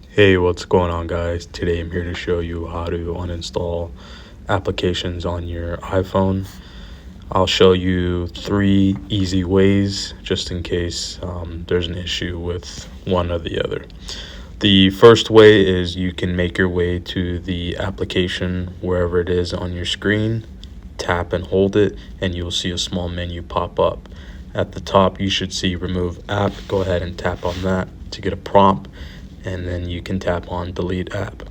Hey, what's going on, guys? Today I'm here to show you how to uninstall applications on your iPhone. I'll show you 3 easy ways just in case there's an issue with one or the other. The first way is you can make your way to the application wherever it is on your screen, tap and hold it, and you'll see a small menu pop up. At the top, you should see Remove App. Go ahead and tap on that to get a prompt, and then you can tap on Delete App.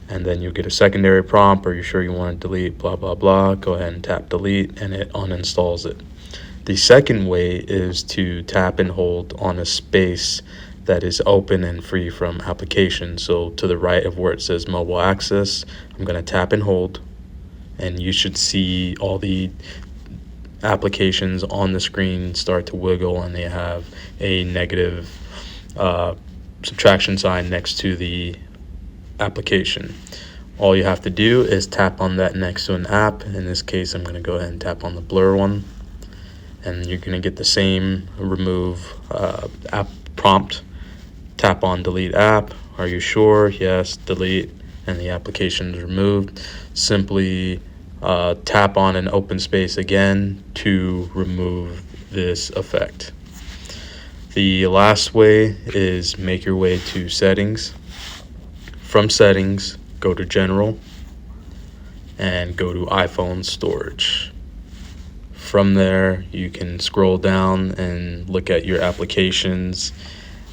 And then you'll get a secondary prompt. Are you sure you want to delete blah blah blah? Go ahead and tap delete, and it uninstalls it. The second way is to tap and hold on a space that is open and free from applications. So to the right of where it says mobile access, I'm going to tap and hold, and you should see all the applications on the screen start to wiggle, and they have a negative subtraction sign next to the application. All you have to do is tap on that next to an app. In this case, I'm going to go ahead and tap on the blur one, and you're going to get the same remove app prompt. Tap on delete app. Are you sure? Yes, delete, and the application is removed. Simply tap on an open space again to remove this effect. The last way is make your way to settings. From settings, go to general and go to iPhone storage. From there, you can scroll down and look at your applications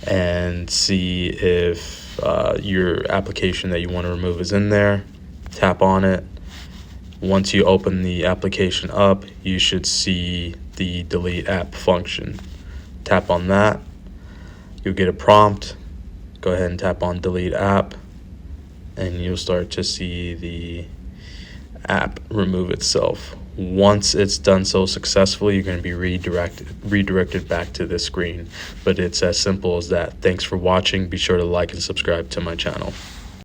and see if your application that you want to remove is in there. Tap on it. Once you open the application up, you should see the delete app function. Tap on that. You'll get a prompt. Go ahead and tap on delete app, and you'll start to see the app remove itself. Once it's done so successfully, you're going to be redirected back to this screen. But it's as simple as that. Thanks for watching. Be sure to like and subscribe to my channel.